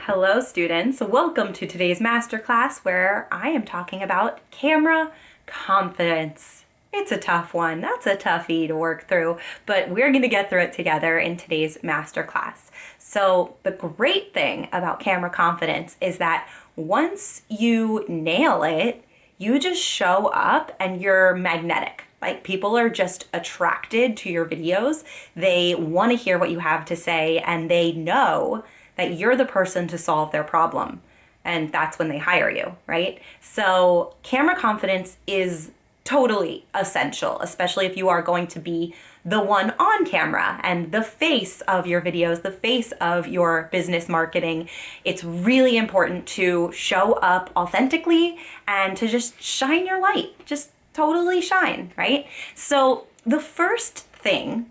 Hello students, welcome to today's masterclass where I am talking about camera confidence. It's a tough one, that's a toughie to work through, but we're going to get through it together in today's masterclass. So the great thing about camera confidence is that once you nail it, you just show up and you're magnetic. Like people are just attracted to your videos. They want to hear what you have to say and they know that you're the person to solve their problem. And that's when they hire you, right? So camera confidence is totally essential, especially if you are going to be the one on camera and the face of your videos, the face of your business marketing. It's really important to show up authentically and to just shine your light, just totally shine, right? So the first thing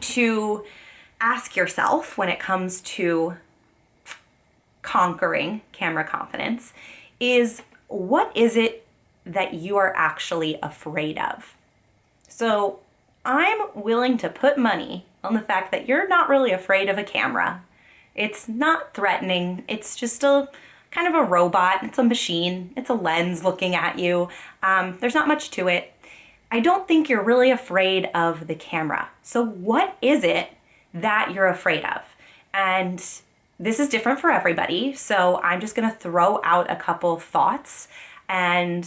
to ask yourself when it comes to conquering camera confidence is, what is it that you are actually afraid of? So I'm willing to put money on the fact that you're not really afraid of a camera. It's not threatening. It's just a kind of a robot. It's a machine. It's a lens looking at you. There's not much to it. I don't think you're really afraid of the camera. So what is it that you're afraid of? And this is different for everybody. So I'm just going to throw out a couple thoughts and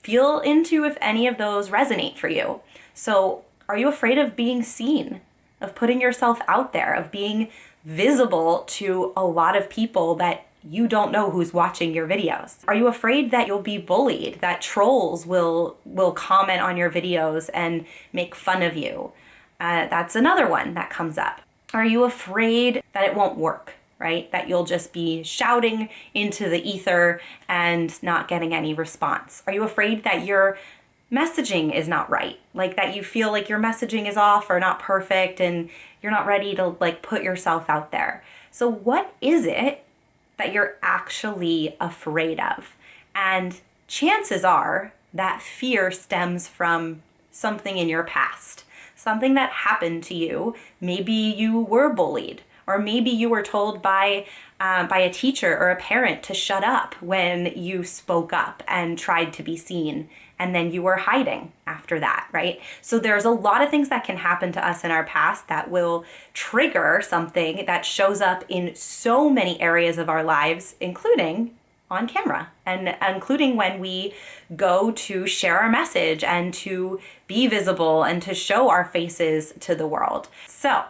feel into if any of those resonate for you. So are you afraid of being seen, of putting yourself out there, of being visible to a lot of people that you don't know who's watching your videos? Are you afraid that you'll be bullied, that trolls will comment on your videos and make fun of you? That's another one that comes up. Are you afraid that it won't work, right? That you'll just be shouting into the ether and not getting any response? Are you afraid that your messaging is not right? Like that you feel like your messaging is off or not perfect and you're not ready to like put yourself out there? So what is it that you're actually afraid of? And chances are that fear stems from something in your past, something that happened to you. Maybe you were bullied, or maybe you were told by a teacher or a parent to shut up when you spoke up and tried to be seen, and then you were hiding after that, right? So there's a lot of things that can happen to us in our past that will trigger something that shows up in so many areas of our lives, including on camera, and including when we go to share our message and to be visible and to show our faces to the world. So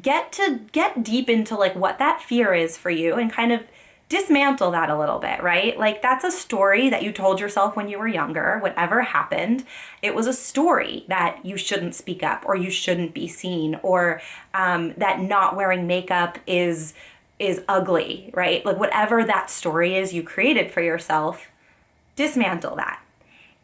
get deep into like what that fear is for you and kind of dismantle that a little bit, right? Like that's a story that you told yourself when you were younger. Whatever happened, it was a story that you shouldn't speak up or you shouldn't be seen, or that not wearing makeup is ugly, right? Like whatever that story is you created for yourself, dismantle that.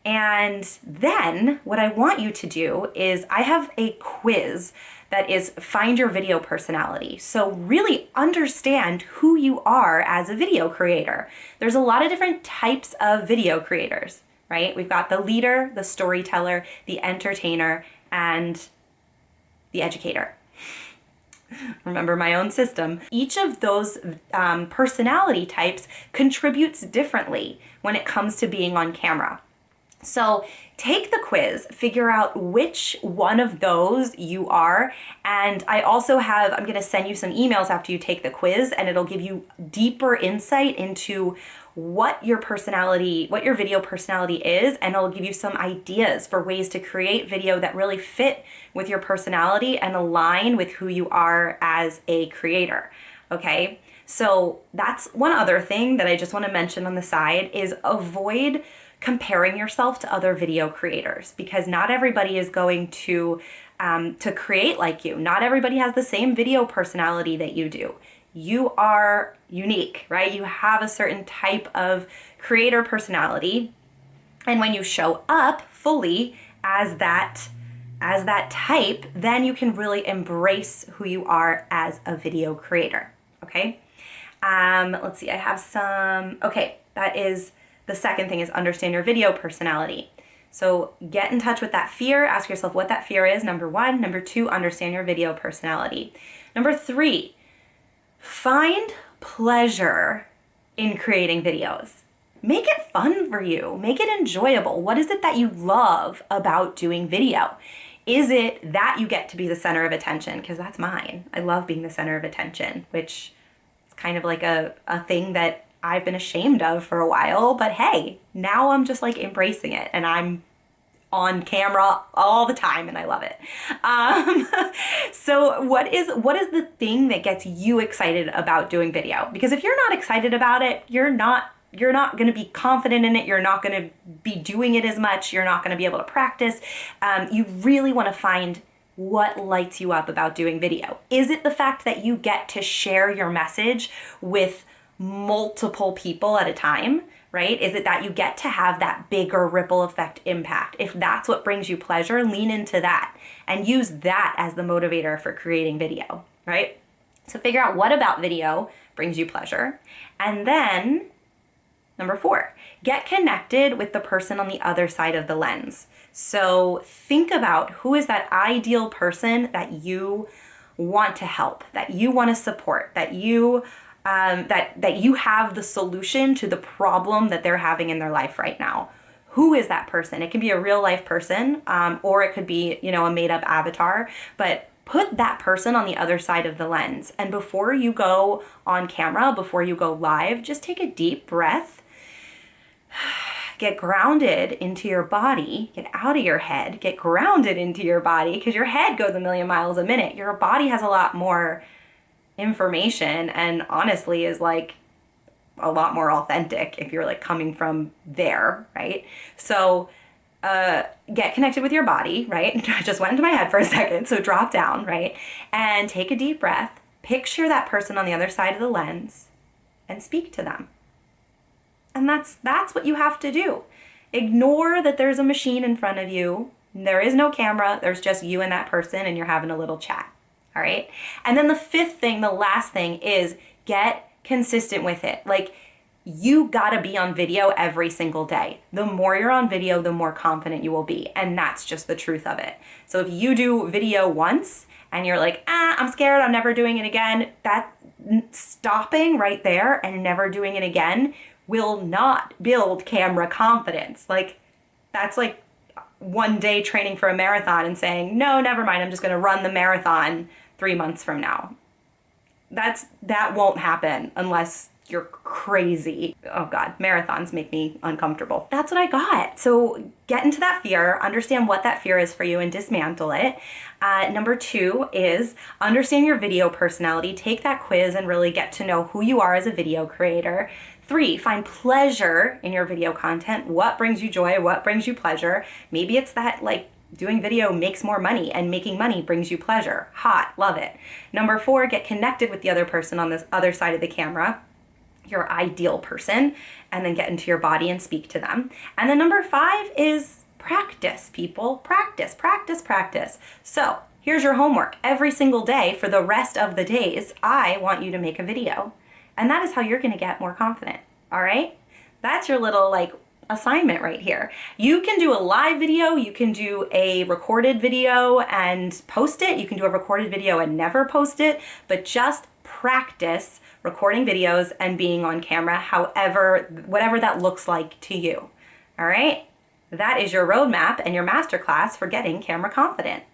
And then what I want you to do is, I have a quiz that is find your video personality. So really understand who you are as a video creator. There's a lot of different types of video creators, right? We've got the leader, the storyteller, the entertainer, and the educator. Remember my own system. Each of those personality types contributes differently when it comes to being on camera. So take the quiz, figure out which one of those you are. And I also have, I'm going to send you some emails after you take the quiz, and it'll give you deeper insight into what your personality, what your video personality is, and it'll give you some ideas for ways to create video that really fit with your personality and align with who you are as a creator. Okay? So that's one other thing that I just want to mention on the side is avoid comparing yourself to other video creators, because not everybody is going to create like you. Not everybody has the same video personality that you do. You are unique, right? You have a certain type of creator personality. And when you show up fully as that type, then you can really embrace who you are as a video creator, okay? Let's see, I have some, okay, that is, the second thing is understand your video personality. So get in touch with that fear. Ask yourself what that fear is, number one. Number two, understand your video personality. Number three, find pleasure in creating videos. Make it fun for you. Make it enjoyable. What is it that you love about doing video? Is it that you get to be the center of attention? Because that's mine. I love being the center of attention, which is kind of like a thing that I've been ashamed of for a while. But hey, now I'm just like embracing it, and I'm on camera all the time and I love it. So what is the thing that gets you excited about doing video? Because if you're not excited about it, you're not going to be confident in it. You're not going to be doing it as much. You're not going to be able to practice. You really want to find what lights you up about doing video. Is it the fact that you get to share your message with multiple people at a time? Right? Is it that you get to have that bigger ripple effect impact? If that's what brings you pleasure, lean into that and use that as the motivator for creating video, right? So figure out what about video brings you pleasure. And then number 4, get connected with the person on the other side of the lens. So think about who is that ideal person that you want to help, that you want to support, that you have the solution to the problem that they're having in their life right now. Who is that person? It can be a real life person, or it could be, a made up avatar, but put that person on the other side of the lens. And before you go on camera, before you go live, just take a deep breath, get grounded into your body, get out of your head, get grounded into your body, because your head goes a million miles a minute. Your body has a lot more information and honestly is like a lot more authentic if you're like coming from there, right? So get connected with your body, right? I just went into my head for a second, so drop down, right? And take a deep breath, picture that person on the other side of the lens and speak to them. And that's what you have to do. Ignore that there's a machine in front of you. There is no camera, there's just you and that person and you're having a little chat. All right. And then the 5th thing, the last thing, is get consistent with it. Like, you gotta be on video every single day. The more you're on video, the more confident you will be. And that's just the truth of it. So if you do video once and you're like, I'm scared, I'm never doing it again, that stopping right there and never doing it again will not build camera confidence. Like, that's like one day training for a marathon and saying, no, never mind, I'm just gonna run the marathon 3 months from now. That won't happen unless you're crazy. Oh God, marathons make me uncomfortable. That's what I got. So get into that fear, understand what that fear is for you and dismantle it. Number 2 is understand your video personality. Take that quiz and really get to know who you are as a video creator. 3, find pleasure in your video content. What brings you joy? What brings you pleasure? Maybe it's that like doing video makes more money and making money brings you pleasure. Hot, love it. Number 4, get connected with the other person on this other side of the camera, your ideal person, and then get into your body and speak to them. And then number 5 is practice, people. Practice, practice, practice. So here's your homework. Every single day for the rest of the days, I want you to make a video. And that is how you're gonna get more confident, all right? That's your little like assignment right here. You can do a live video, you can do a recorded video and post it, you can do a recorded video and never post it, but just practice recording videos and being on camera, whatever that looks like to you, all right? That is your roadmap and your masterclass for getting camera confident.